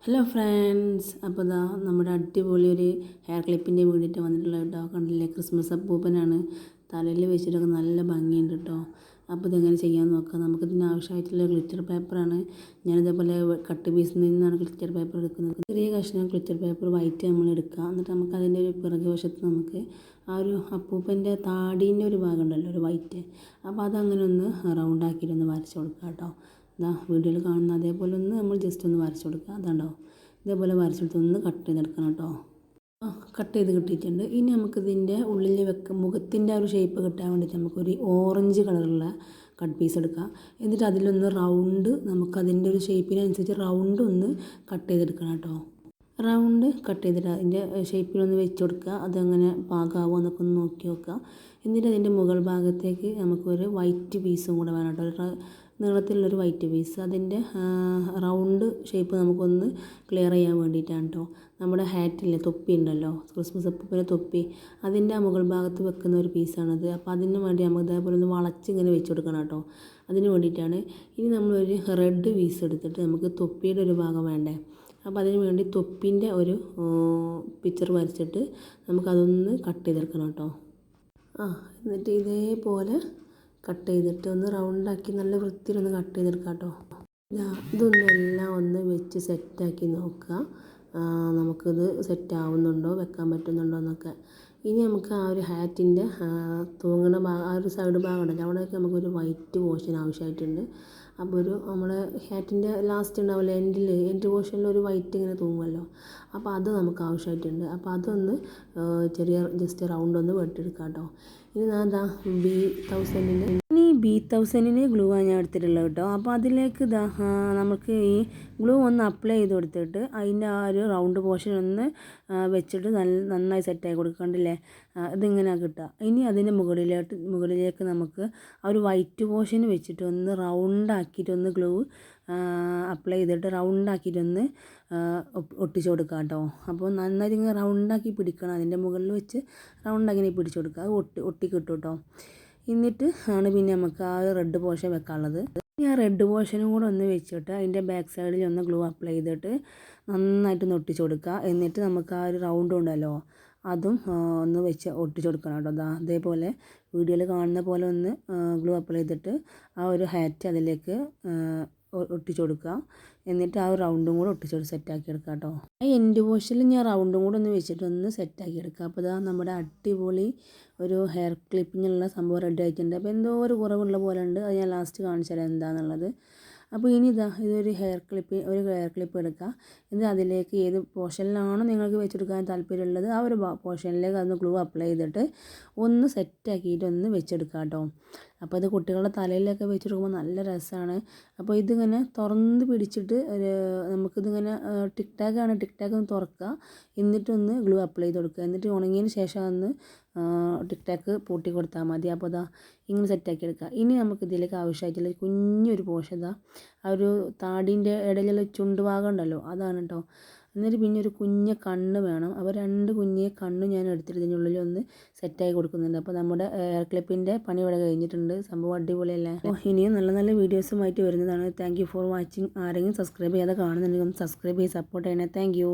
Hello friends, അപ്പോൾ ഇതാ നമ്മുടെ അടിപൊളി ഒരു ഹെയർ ക്ലിപ്പിൻ്റെ വേണ്ടിയിട്ട് വന്നിട്ടുള്ള കേട്ടോ. കണ്ടില്ലേ, ക്രിസ്മസ് അപ്പൂപ്പനാണ്. തലയിൽ വെച്ചിട്ടൊക്കെ നല്ല ഭംഗിയുണ്ട് കേട്ടോ. അപ്പോൾ ഇതെങ്ങനെ ചെയ്യാൻ നോക്കാം. നമുക്കിതിന് ആവശ്യമായിട്ടുള്ള ഗ്ലിറ്റർ പേപ്പറാണ്. ഞാനിതേപോലെ കട്ട് പീസിൽ നിന്നാണ് ഗ്ലിറ്റർ പേപ്പർ എടുക്കുന്നത്. ചെറിയ കഷ്ണം ഗ്ലിറ്റർ പേപ്പർ വൈറ്റ് നമ്മൾ എടുക്കുക. എന്നിട്ട് നമുക്ക് അതിൻ്റെ ഒരു പിറകു വശത്ത് നമുക്ക് ആ ഒരു അപ്പൂപ്പൻ്റെ താടീൻ്റെ ഒരു ഭാഗം ഉണ്ടല്ലോ, ഒരു വൈറ്റ്. അപ്പോൾ അതങ്ങനെ ഒന്ന് റൗണ്ടാക്കിയിട്ടൊന്ന് വരച്ച് കൊടുക്കുക കേട്ടോ. ഇതാ വീഡിയോയിൽ കാണുന്ന അതേപോലെ ഒന്ന് നമ്മൾ ജസ്റ്റ് ഒന്ന് വരച്ച് കൊടുക്കുക. അതുണ്ടോ, ഇതേപോലെ വരച്ചെടുത്ത് ഒന്ന് കട്ട് ചെയ്തെടുക്കണം കേട്ടോ. കട്ട് ചെയ്ത് കിട്ടിയിട്ടുണ്ട്. ഇനി നമുക്കിതിൻ്റെ ഉള്ളിൽ മുഖത്തിൻ്റെ ആ ഒരു ഷേപ്പ് കിട്ടാൻ വേണ്ടിയിട്ട് നമുക്കൊരു ഓറഞ്ച് കളറുള്ള കട്ട് പീസ് എടുക്കാം. എന്നിട്ട് അതിലൊന്ന് റൗണ്ട് നമുക്കതിൻ്റെ ഒരു ഷേപ്പിനനുസരിച്ച് റൗണ്ട് ഒന്ന് കട്ട് ചെയ്തെടുക്കണം കേട്ടോ. റൗണ്ട് കട്ട് ചെയ്തിട്ട് അതിൻ്റെ ഷേപ്പിലൊന്ന് വെച്ച് കൊടുക്കുക. അതങ്ങനെ പാകമാകുമോ എന്നൊക്കെ ഒന്ന് നോക്കി നോക്കുക. എന്നിട്ട് അതിൻ്റെ മുകൾ ഭാഗത്തേക്ക് നമുക്കൊരു വൈറ്റ് പീസും കൂടെ വേണം കേട്ടോ. നീളത്തിലുള്ളൊരു വൈറ്റ് പീസ്, അതിൻ്റെ റൗണ്ട് ഷേപ്പ് നമുക്കൊന്ന് ക്ലിയർ ചെയ്യാൻ വേണ്ടിയിട്ടാണ് കേട്ടോ. നമ്മുടെ ഹാറ്റില്ലേ, തൊപ്പി ഉണ്ടല്ലോ, ക്രിസ്മസ് അപ്പൂപ്പൻ്റെ തൊപ്പി, അതിൻ്റെ ആ മുകൾ ഭാഗത്ത് വെക്കുന്ന ഒരു പീസാണത്. അപ്പോൾ അതിന് വേണ്ടി നമുക്ക് ഇതേപോലെ ഒന്ന് വളച്ച് ഇങ്ങനെ വെച്ച് കൊടുക്കണം കേട്ടോ. അതിന് വേണ്ടിയിട്ടാണ്. ഇനി നമ്മളൊരു റെഡ് പീസ് എടുത്തിട്ട് നമുക്ക് തൊപ്പിയുടെ ഒരു ഭാഗം വേണ്ടേ. അപ്പോൾ അതിന് വേണ്ടി തൊപ്പിൻ്റെ ഒരു പിക്ചർ വരച്ചിട്ട് നമുക്കതൊന്ന് കട്ട് ചെയ്തെടുക്കണം കേട്ടോ. എന്നിട്ട് ഇതേപോലെ കട്ട് ചെയ്തിട്ട് ഒന്ന് റൗണ്ടാക്കി നല്ല വൃത്തിയിലൊന്ന് കട്ട് ചെയ്തെടുക്കാം കേട്ടോ. ഇതൊന്നും എല്ലാം ഒന്ന് വെച്ച് സെറ്റാക്കി നോക്കുക. നമുക്കിത് സെറ്റാവുന്നുണ്ടോ, വെക്കാൻ പറ്റുന്നുണ്ടോ എന്നൊക്കെ. ഇനി നമുക്ക് ആ ഒരു ഹാറ്റിൻ്റെ തൂങ്ങണ ഭാഗം, ആ ഒരു സൈഡ് ഭാഗം ഉണ്ടല്ലോ, അവിടെയൊക്കെ നമുക്കൊരു വൈറ്റ് പോർഷൻ ആവശ്യമായിട്ടുണ്ട്. അപ്പോൾ ഒരു നമ്മുടെ ഹാറ്റിൻ്റെ ലാസ്റ്റ് ഉണ്ടാവില്ല, എൻഡ് പോർഷനിൽ ഒരു വൈറ്റ് ഇങ്ങനെ തൂങ്ങുമല്ലോ, അപ്പോൾ അത് നമുക്ക് ആവശ്യമായിട്ടുണ്ട്. അപ്പോൾ അതൊന്ന് ചെറിയ ജസ്റ്റ് റൗണ്ട് ഒന്ന് വെട്ടിയെടുക്കാം കേട്ടോ. ഇനി ഞാൻ B1000 ഗ്ലൂ ആണ് ഞാൻ എടുത്തിട്ടുള്ളത് കേട്ടോ. അപ്പോൾ അതിലേക്ക് നമുക്ക് ഈ ഗ്ലൂ ഒന്ന് അപ്ലൈ ചെയ്ത് കൊടുത്തിട്ട് അതിൻ്റെ ആ ഒരു റൗണ്ട് പോർഷൻ ഒന്ന് വെച്ചിട്ട് നന്നായി സെറ്റാക്കി കൊടുക്കണ്ടില്ലേ. ഇതിങ്ങനെ കിട്ടുക. ഇനി അതിൻ്റെ മുകളിലേക്ക് നമുക്ക് ആ ഒരു വൈറ്റ് പോർഷൻ വെച്ചിട്ട് ഒന്ന് റൗണ്ടാക്കിയിട്ടൊന്ന് ഗ്ലൂ അപ്ലൈ ചെയ്തിട്ട് റൗണ്ടാക്കിയിട്ടൊന്ന് ഒട്ടിച്ച് കൊടുക്കുക കേട്ടോ. അപ്പോൾ നന്നായിട്ട് ഇങ്ങനെ റൗണ്ടാക്കി പിടിക്കണം. അതിൻ്റെ മുകളിൽ വെച്ച് റൗണ്ടാക്കി പിടിച്ച് കൊടുക്കുക. അത് ഒട്ടി കിട്ടും കേട്ടോ. എന്നിട്ട് ആണ് പിന്നെ നമുക്ക് ആ റെഡ് പോർഷൻ വെക്കാനുള്ളത്. ഇനി ആ റെഡ് പോർഷനും കൂടെ ഒന്ന് വെച്ചിട്ട് അതിൻ്റെ ബാക്ക് സൈഡിൽ ഒന്ന് ഗ്ലൂ അപ്ലൈ ചെയ്തിട്ട് നന്നായിട്ടൊന്ന് ഒട്ടിച്ച് കൊടുക്കുക. എന്നിട്ട് നമുക്ക് ആ ഒരു റൗണ്ട് ഉണ്ടല്ലോ, അതും ഒന്ന് വെച്ച് ഒട്ടിച്ച് കൊടുക്കണം കേട്ടോ. അതേപോലെ വീഡിയോയിൽ കാണുന്ന പോലെ ഒന്ന് ഗ്ലൂ അപ്ലൈ ചെയ്തിട്ട് ആ ഒരു ഹാറ്റ് അതിലേക്ക് ഒട്ടിച്ച് കൊടുക്കുക. എന്നിട്ട് ആ ഒരു റൗണ്ടും കൂടെ ഒട്ടിച്ചോട് സെറ്റാക്കി എടുക്കുക കേട്ടോ. ആ എൻഡ് പോർഷനിൽ ഞാൻ റൗണ്ടും കൂടെ ഒന്ന് വെച്ചിട്ട് ഒന്ന് സെറ്റാക്കി എടുക്കുക. അപ്പോൾ നമ്മുടെ അടിപൊളി ഒരു ഹെയർ ക്ലിപ്പിങ്ങിനുള്ള സംഭവം റെഡി ആയിട്ടുണ്ട്. അപ്പോൾ എന്തോ ഒരു കുറവുള്ള പോലെ ഉണ്ട്. അത് ഞാൻ ലാസ്റ്റ് കാണിച്ചു തരാം എന്താണെന്നുള്ളത്. അപ്പോൾ ഇനി ഇതൊരു ഹെയർ ക്ലിപ്പ് എടുക്കുക. എന്നിട്ട് അതിലേക്ക് ഏത് പോർഷനിലാണോ നിങ്ങൾക്ക് വെച്ചെടുക്കാൻ താല്പര്യമുള്ളത് ആ ഒരു പോർഷനിലേക്ക് അതൊന്ന് ഗ്ലൂ അപ്ലൈ ചെയ്തിട്ട് ഒന്ന് സെറ്റാക്കിയിട്ട് ഒന്ന് വെച്ചെടുക്കുക കേട്ടോ. അപ്പോൾ ഇത് കുട്ടികളുടെ തലയിലൊക്കെ വെച്ചെടുക്കുമ്പോൾ നല്ല രസമാണ്. അപ്പോൾ ഇതിങ്ങനെ തുറന്ന് പിടിച്ചിട്ട് നമുക്കിതിങ്ങനെ ടിക് ടാക്ക് ഒന്ന് തുറക്കുക. എന്നിട്ടൊന്ന് ഗ്ലൂ അപ്ലൈ ചെയ്ത് കൊടുക്കുക. എന്നിട്ട് ഉണങ്ങിയതിന് ശേഷം ഒന്ന് ടിക് ടാക്ക് പൂട്ടി കൊടുത്താൽ മതി. അപ്പോൾ ഇങ്ങനെ സെറ്റാക്കി എടുക്കുക. ഇനി നമുക്കിതിലേക്ക് ആവശ്യമായിട്ടുള്ള കുഞ്ഞൊരു പോർഷൻ ആ ഒരു താടീൻ്റെ ഇടയിലുള്ള ചുണ്ട് ഭാഗം ഉണ്ടല്ലോ, അതാണ് കേട്ടോ. എന്നിട്ട് പിന്നെ ഒരു കുഞ്ഞ കണ്ണ് വേണം. അപ്പോൾ 2 കുഞ്ഞ് കണ്ണ് ഞാൻ എടുത്തിട്ട് ഇതിനുള്ളിൽ ഒന്ന് സെറ്റായി കൊടുക്കുന്നുണ്ട്. അപ്പോൾ നമ്മുടെ ഹെയർ ക്ലിപ്പിൻ്റെ പണി ഇവിടെ കഴിഞ്ഞിട്ടുണ്ട്. സംഭവം അടിപൊളിയല്ലേ. അപ്പോൾ ഇനിയും നല്ല നല്ല വീഡിയോസുമായിട്ട് വരുന്നതാണ്. Thank you for watching. ആരെങ്കിലും സബ്സ്ക്രൈബ് ചെയ്യാതെ കാണുന്നുണ്ടെങ്കിൽ ഒന്ന് സബ്സ്ക്രൈബ് ചെയ്ത് സപ്പോർട്ട് ചെയ്യണേ. Thank you.